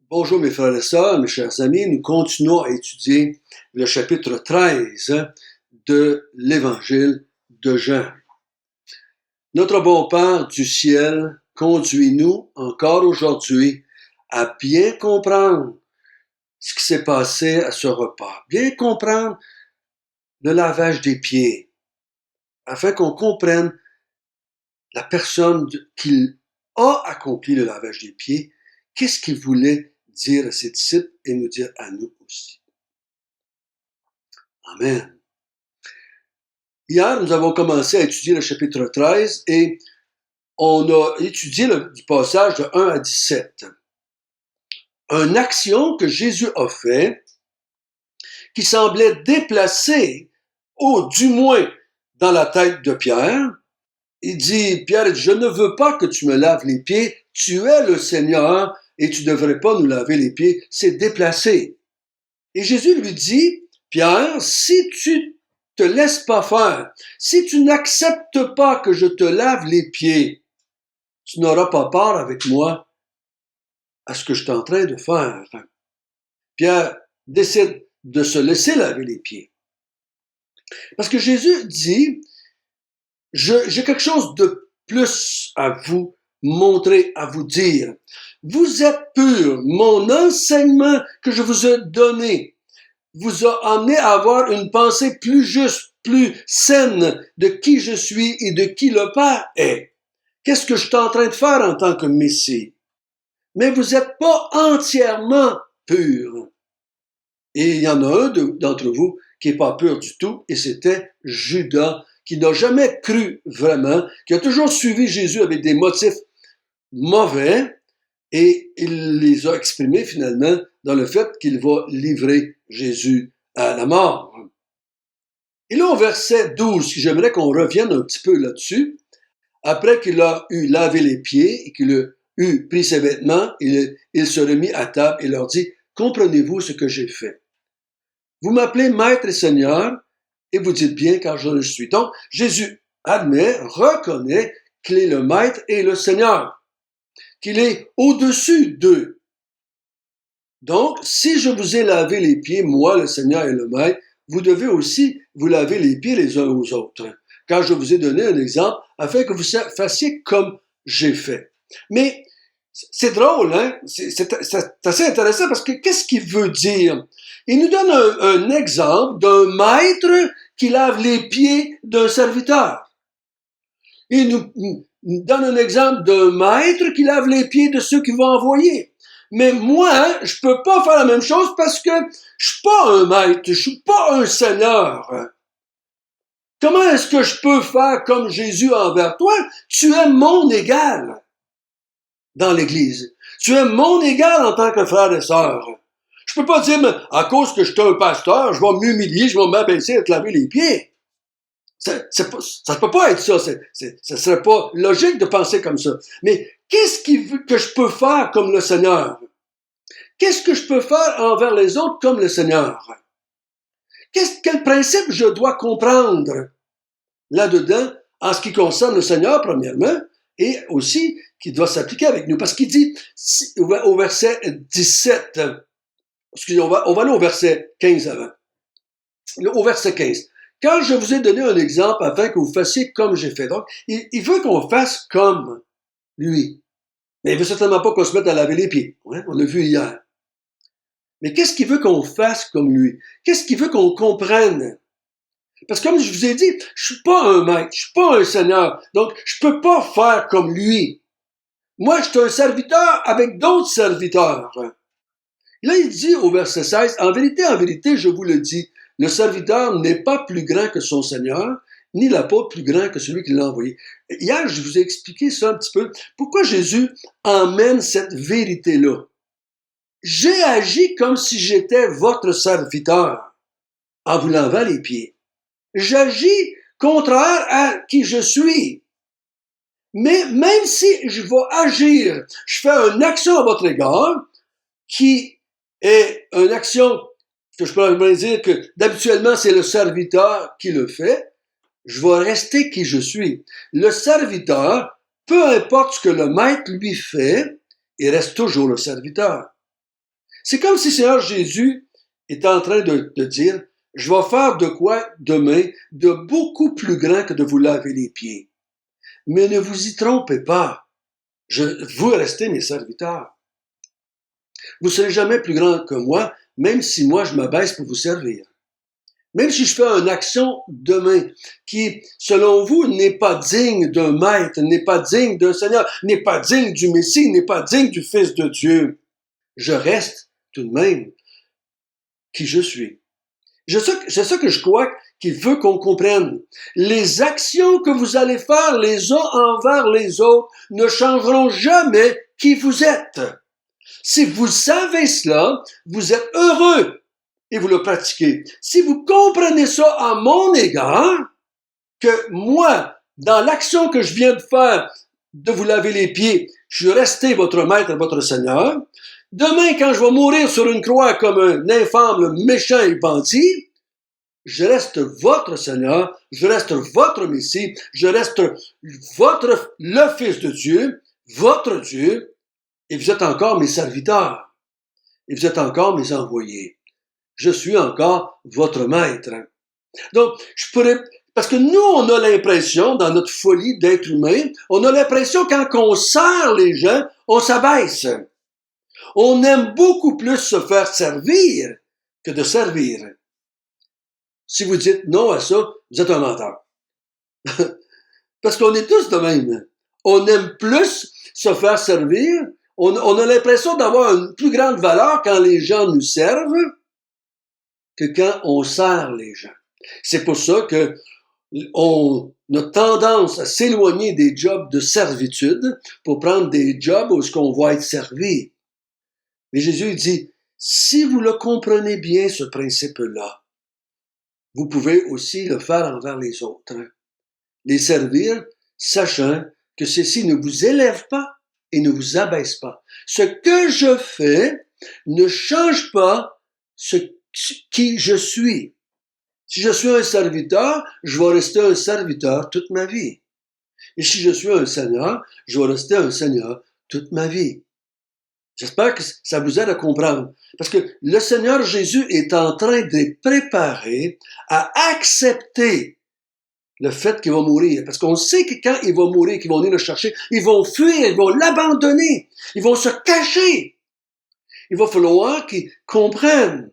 Bonjour mes frères et sœurs, mes chers amis, nous continuons à étudier le chapitre 13 de l'Évangile de Jean. Notre bon Père du ciel, conduis-nous encore aujourd'hui à bien comprendre ce qui s'est passé à ce repas, bien comprendre le lavage des pieds, afin qu'on comprenne la personne qui a accompli le lavage des pieds, qu'est-ce qu'il voulait dire à ses disciples et nous dire à nous aussi. Amen. Hier, nous avons commencé à étudier le chapitre 13 et on a étudié le passage de 1 à 17. Une action que Jésus a fait qui semblait déplacée, ou du moins dans la tête de Pierre. Il dit, Pierre, je ne veux pas que tu me laves les pieds, tu es le Seigneur et tu ne devrais pas nous laver les pieds, c'est déplacé. Et Jésus lui dit, Pierre, si tu te laisses pas faire, si tu n'acceptes pas que je te lave les pieds, tu n'auras pas part avec moi à ce que je suis en train de faire. Pierre décide de se laisser laver les pieds. Parce que Jésus dit, j'ai quelque chose de plus à vous montrer, à vous dire. Vous êtes purs. Mon enseignement que je vous ai donné vous a amené à avoir une pensée plus juste, plus saine de qui je suis et de qui le Père est. Qu'est-ce que je suis en train de faire en tant que Messie? Mais vous n'êtes pas entièrement purs. Et il y en a un d'entre vous qui n'est pas pur du tout, et c'était Judas, qui n'a jamais cru vraiment, qui a toujours suivi Jésus avec des motifs mauvais, et il les a exprimés finalement dans le fait qu'il va livrer Jésus à la mort. Et là, au verset 12, j'aimerais qu'on revienne un petit peu là-dessus, après qu'il a eu lavé les pieds et qu'il a eu pris ses vêtements, il se remit à table et leur dit, « Comprenez-vous ce que j'ai fait? Vous m'appelez Maître et Seigneur, et vous dites bien car je le suis. » Donc, Jésus admet, reconnaît qu'il est le Maître et le Seigneur, qu'il est au-dessus d'eux. Donc, si je vous ai lavé les pieds, moi, le Seigneur et le Maître, vous devez aussi vous laver les pieds les uns aux autres, car je vous ai donné un exemple afin que vous fassiez comme j'ai fait. Mais c'est drôle, hein? C'est assez intéressant parce que qu'est-ce qu'il veut dire? Il nous donne un exemple d'un maître qui lave les pieds d'un serviteur. Il nous donne un exemple d'un maître qui lave les pieds de ceux qu'il va envoyer. Mais moi, je peux pas faire la même chose parce que je suis pas un maître, je suis pas un seigneur. Comment est-ce que je peux faire comme Jésus envers toi? Tu es mon égal dans l'Église. Tu es mon égal en tant que frère et sœur. Je peux pas dire, mais à cause que je suis un pasteur, je vais m'humilier, je vais m'abaisser et te laver les pieds. Ça peut pas être ça. Ça serait pas logique de penser comme ça. Mais qu'est-ce que je peux faire comme le Seigneur? Qu'est-ce que je peux faire envers les autres comme le Seigneur? Quel principe je dois comprendre là-dedans en ce qui concerne le Seigneur, premièrement, et aussi qui doit s'appliquer avec nous? Parce qu'il dit au verset 17, excusez, on va aller au verset 15 avant. Au verset 15. Quand je vous ai donné un exemple afin que vous fassiez comme j'ai fait. Donc, il veut qu'on fasse comme lui. Mais il veut certainement pas qu'on se mette à laver les pieds. Ouais, on l'a vu hier. Mais qu'est-ce qu'il veut qu'on fasse comme lui? Qu'est-ce qu'il veut qu'on comprenne? Parce que comme je vous ai dit, je suis pas un maître, je suis pas un seigneur. Donc, je peux pas faire comme lui. Moi, je suis un serviteur avec d'autres serviteurs. Là, il dit au verset 16, en vérité, je vous le dis, le serviteur n'est pas plus grand que son Seigneur, ni l'apôtre plus grand que celui qui l'a envoyé. Hier, je vous ai expliqué ça un petit peu. Pourquoi Jésus emmène cette vérité-là? J'ai agi comme si j'étais votre serviteur en vous lavant les pieds. J'agis contraire à qui je suis. Mais même si je vais agir, je fais une action à votre égard qui est une action que je pourrais dire que d'habituellement c'est le serviteur qui le fait, je vais rester qui je suis. Le serviteur, peu importe ce que le maître lui fait, il reste toujours le serviteur. C'est comme si le Seigneur Jésus était en train de dire, je vais faire de quoi demain de beaucoup plus grand que de vous laver les pieds. Mais ne vous y trompez pas. Vous restez mes serviteurs. Vous ne serez jamais plus grand que moi, même si moi je m'abaisse pour vous servir. Même si je fais une action demain qui, selon vous, n'est pas digne d'un maître, n'est pas digne d'un Seigneur, n'est pas digne du Messie, n'est pas digne du Fils de Dieu, je reste tout de même qui je suis. C'est ça que je crois qu'il veut qu'on comprenne. Les actions que vous allez faire les uns envers les autres ne changeront jamais qui vous êtes. Si vous savez cela, vous êtes heureux et vous le pratiquez. Si vous comprenez ça à mon égard, que moi, dans l'action que je viens de faire, de vous laver les pieds, je suis resté votre maître, votre Seigneur. Demain, quand je vais mourir sur une croix comme un infâme, méchant et bandit, je reste votre Seigneur, je reste votre Messie, je reste le Fils de Dieu, votre Dieu, et vous êtes encore mes serviteurs, et vous êtes encore mes envoyés. Je suis encore votre maître. Donc, parce que nous, on a l'impression, dans notre folie d'être humain, on a l'impression quand on sert les gens, on s'abaisse. On aime beaucoup plus se faire servir que de servir. Si vous dites non à ça, vous êtes un menteur. Parce qu'on est tous de même. On aime plus se faire servir. On a l'impression d'avoir une plus grande valeur quand les gens nous servent que quand on sert les gens. C'est pour ça que on a tendance à s'éloigner des jobs de servitude pour prendre des jobs où on va être servi. Mais Jésus dit, si vous le comprenez bien, ce principe-là, vous pouvez aussi le faire envers les autres. Les servir, sachant que ceci ne vous élève pas et ne vous abaisse pas. Ce que je fais ne change pas qui je suis. Si je suis un serviteur, je vais rester un serviteur toute ma vie. Et si je suis un Seigneur, je vais rester un Seigneur toute ma vie. J'espère que ça vous aide à comprendre. Parce que le Seigneur Jésus est en train de les préparer à accepter le fait qu'il va mourir. Parce qu'on sait que quand il va mourir, qu'ils vont venir le chercher, ils vont fuir, ils vont l'abandonner, ils vont se cacher. Il va falloir qu'ils comprennent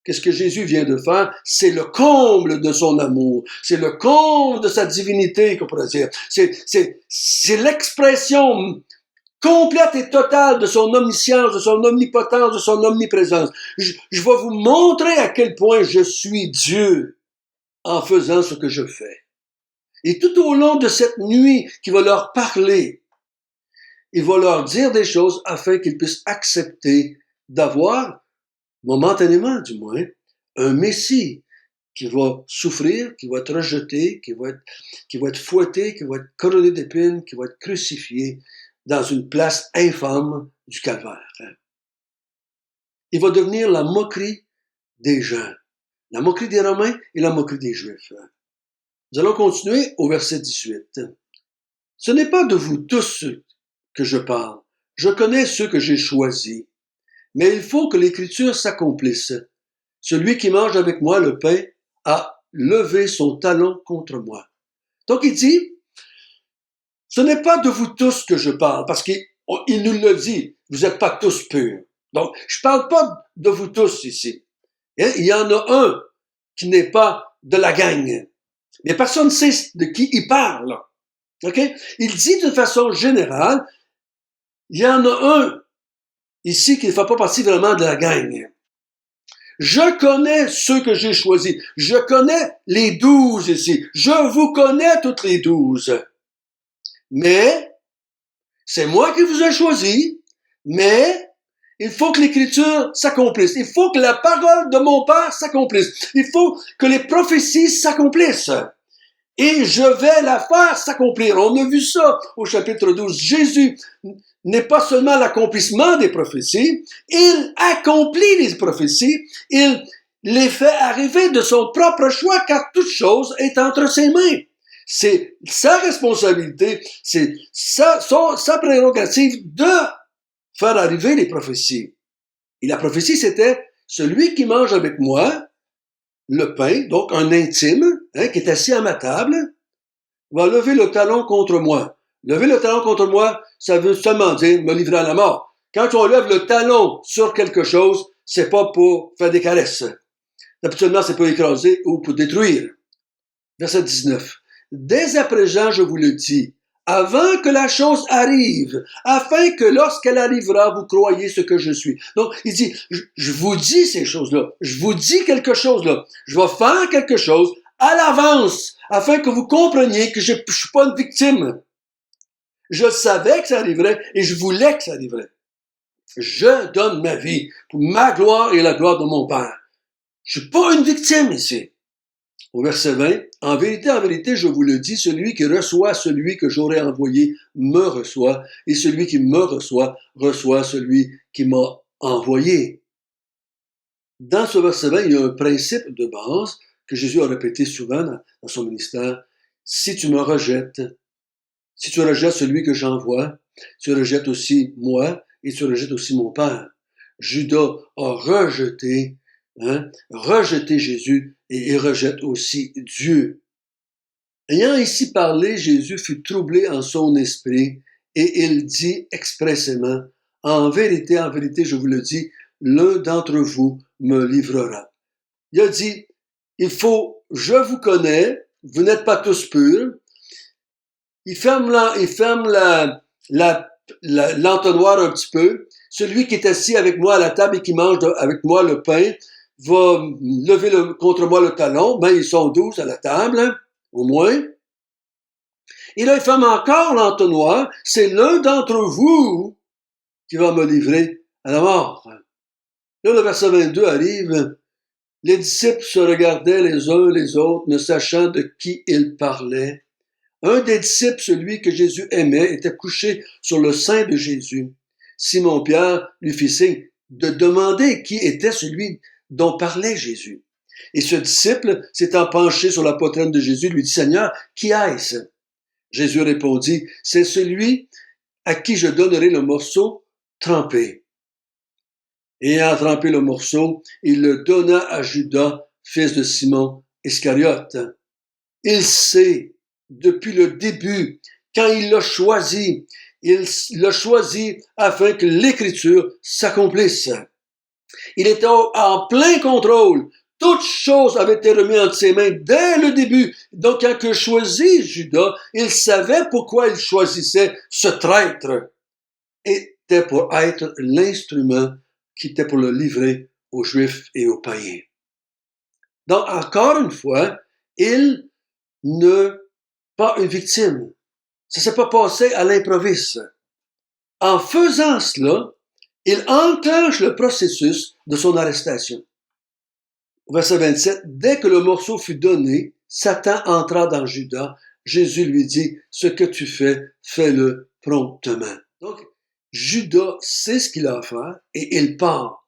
que ce que Jésus vient de faire, c'est le comble de son amour, c'est le comble de sa divinité, qu'on pourrait dire. C'est l'expression complète et totale de son omniscience, de son omnipotence, de son omniprésence. Je vais vous montrer à quel point je suis Dieu en faisant ce que je fais. Et tout au long de cette nuit qui va leur parler, il va leur dire des choses afin qu'ils puissent accepter d'avoir, momentanément du moins, un Messie qui va souffrir, qui va être rejeté, qui va être fouetté, qui va être couronné d'épines, qui va être crucifié dans une place infâme du calvaire. Il va devenir la moquerie des gens, la moquerie des Romains et la moquerie des Juifs. Nous allons continuer au verset 18. Ce n'est pas de vous tous que je parle. Je connais ceux que j'ai choisis. Mais il faut que l'Écriture s'accomplisse. Celui qui mange avec moi le pain a levé son talon contre moi. Donc il dit, ce n'est pas de vous tous que je parle, parce qu'il nous le dit, vous n'êtes pas tous purs. Donc, je parle pas de vous tous ici. Il y en a un qui n'est pas de la gang. Mais personne ne sait de qui il parle. Okay? Il dit de façon générale, il y en a un ici qui ne fait pas partie vraiment de la gang. Je connais ceux que j'ai choisis. Je connais les 12 ici. Je vous connais toutes les 12. Mais, c'est moi qui vous ai choisi, mais il faut que l'Écriture s'accomplisse. Il faut que la parole de mon Père s'accomplisse. Il faut que les prophéties s'accomplissent. Et je vais la faire s'accomplir. On a vu ça au chapitre 12. Jésus n'est pas seulement l'accomplissement des prophéties, il accomplit les prophéties, il les fait arriver de son propre choix, car toute chose est entre ses mains. C'est sa responsabilité, c'est sa prérogative de faire arriver les prophéties. Et la prophétie, c'était celui qui mange avec moi le pain, donc un intime, qui est assis à ma table, va lever le talon contre moi. Lever le talon contre moi, ça veut seulement dire me livrer à la mort. Quand on lève le talon sur quelque chose, c'est pas pour faire des caresses. Absolument, c'est pour écraser ou pour détruire. Verset 19. Dès à présent, je vous le dis, avant que la chose arrive, afin que lorsqu'elle arrivera, vous croyez ce que je suis. Donc, il dit, je vous dis ces choses-là. Je vous dis quelque chose là. Je vais faire quelque chose à l'avance, afin que vous compreniez que je ne suis pas une victime. Je savais que ça arriverait et je voulais que ça arriverait. Je donne ma vie pour ma gloire et la gloire de mon Père. Je suis pas une victime ici. Au verset 20, en vérité, je vous le dis, celui qui reçoit celui que j'aurai envoyé me reçoit, et celui qui me reçoit, reçoit celui qui m'a envoyé. Dans ce verset 20, il y a un principe de base que Jésus a répété souvent dans son ministère. Si tu me rejettes, si tu rejettes celui que j'envoie, tu rejettes aussi moi, et tu rejettes aussi mon Père. Judas a rejeté Jésus et il rejette aussi Dieu. Ayant ici parlé, Jésus fut troublé en son esprit et il dit expressément, en vérité, je vous le dis, l'un d'entre vous me livrera. Il a dit, je vous connais, vous n'êtes pas tous purs. Il ferme l'entonnoir un petit peu. Celui qui est assis avec moi à la table et qui mange avec moi le pain va lever contre moi le talon. Ben, ils sont 12 à la table, au moins. Et là, il ferme encore l'entonnoir. C'est l'un d'entre vous qui va me livrer à la mort. Là, le verset 22 arrive. Les disciples se regardaient les uns les autres, ne sachant de qui ils parlaient. Un des disciples, celui que Jésus aimait, était couché sur le sein de Jésus. Simon-Pierre lui fit signe de demander qui était celui dont parlait Jésus. Et ce disciple, s'étant penché sur la poitrine de Jésus, lui dit, Seigneur, qui est-ce? Jésus répondit, c'est celui à qui je donnerai le morceau trempé. Ayant trempé le morceau, il le donna à Judas, fils de Simon Iscariote. Il sait, depuis le début, quand il l'a choisi afin que l'Écriture s'accomplisse. Il était en plein contrôle. Toutes choses avaient été remises entre ses mains dès le début. Donc, quand il choisit Judas, il savait pourquoi il choisissait ce traître. Était pour être l'instrument qui était pour le livrer aux Juifs et aux païens. Donc, encore une fois, il n'est pas une victime. Ça ne s'est pas passé à l'improviste. En faisant cela, il enclenche le processus de son arrestation. Verset 27, dès que le morceau fut donné, Satan entra dans Judas. Jésus lui dit, ce que tu fais, fais-le promptement. Donc, Judas sait ce qu'il a à faire et il part.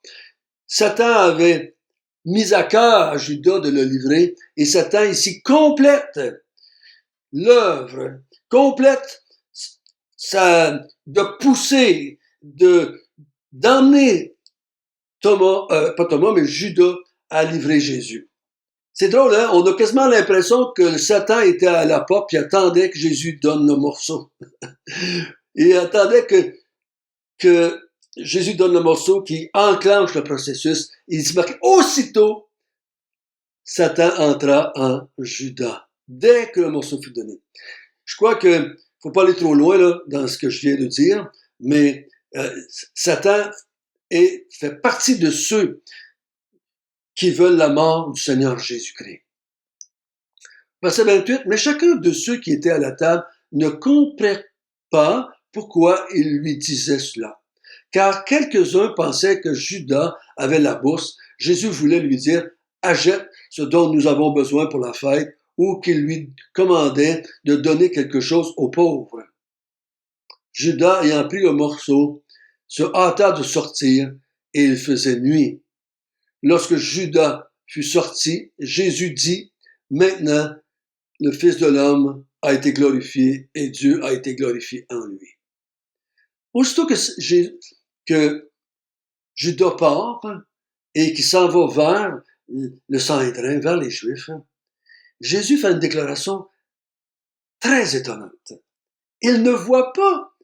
Satan avait mis à cœur à Judas de le livrer et Satan ici complète l'œuvre, complète de pousser, d'emmener Judas à livrer Jésus. C'est drôle, hein? On a quasiment l'impression que Satan était à la porte et attendait que Jésus donne le morceau. Il attendait que Jésus donne le morceau qui enclenche le processus. Il se marque aussitôt, Satan entra en Judas, dès que le morceau fut donné. Je crois que faut pas aller trop loin là, dans ce que je viens de dire, mais Satan fait partie de ceux qui veulent la mort du Seigneur Jésus-Christ. Verset 28, mais chacun de ceux qui étaient à la table ne comprenait pas pourquoi il lui disait cela. Car quelques-uns pensaient que Judas avait la bourse. Jésus voulait lui dire, achète ce dont nous avons besoin pour la fête, ou qu'il lui commandait de donner quelque chose aux pauvres. Judas, ayant pris le morceau, se hâta de sortir, et il faisait nuit. Lorsque Judas fut sorti, Jésus dit, maintenant, le Fils de l'homme a été glorifié et Dieu a été glorifié en lui. Aussitôt que Judas part et qui s'en va vers le Sanhédrin, vers les Juifs, Jésus fait une déclaration très étonnante. Il ne voit pas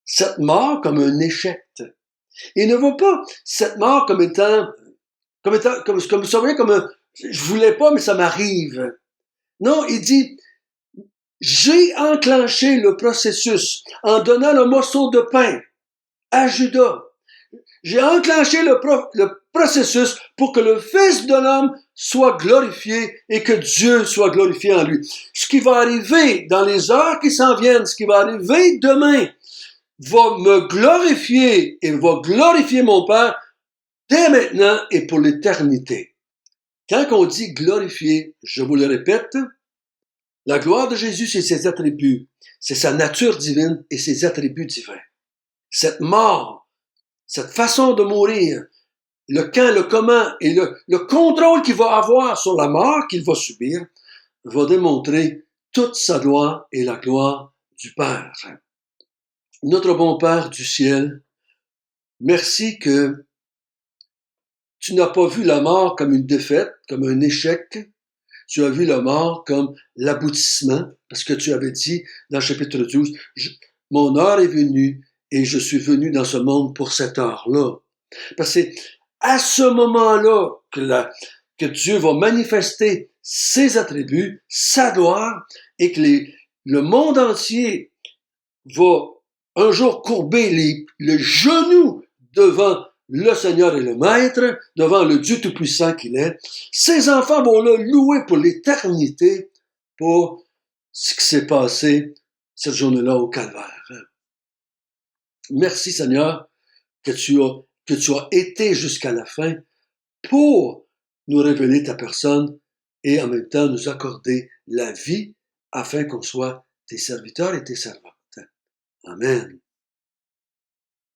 cette mort comme un échec. Il ne voit pas cette mort comme étant, je voulais pas, mais ça m'arrive. Non, il dit, j'ai enclenché le processus en donnant le morceau de pain à Judas. J'ai enclenché le processus pour que le Fils de l'homme soit glorifié et que Dieu soit glorifié en lui. Ce qui va arriver dans les heures qui s'en viennent, ce qui va arriver demain, va me glorifier et va glorifier mon Père dès maintenant et pour l'éternité. Quand on dit glorifier, je vous le répète, la gloire de Jésus, c'est ses attributs, c'est sa nature divine et ses attributs divins. Cette mort, cette façon de mourir, le quand, le comment et le contrôle qu'il va avoir sur la mort qu'il va subir, va démontrer toute sa gloire et la gloire du Père. Notre bon Père du ciel, merci que tu n'as pas vu la mort comme une défaite, comme un échec. Tu as vu la mort comme l'aboutissement, parce que tu avais dit dans le chapitre 12, mon heure est venue et je suis venu dans ce monde pour cette heure-là. Parce que c'est à ce moment-là que Dieu va manifester ses attributs, sa gloire, et que le monde entier va un jour courber le genou devant le Seigneur et le Maître, devant le Dieu Tout-Puissant qu'il est. Ses enfants vont le louer pour l'éternité pour ce qui s'est passé cette journée-là au Calvaire. Merci Seigneur que tu as été jusqu'à la fin pour nous révéler ta personne et en même temps nous accorder la vie afin qu'on soit tes serviteurs et tes servantes. Amen.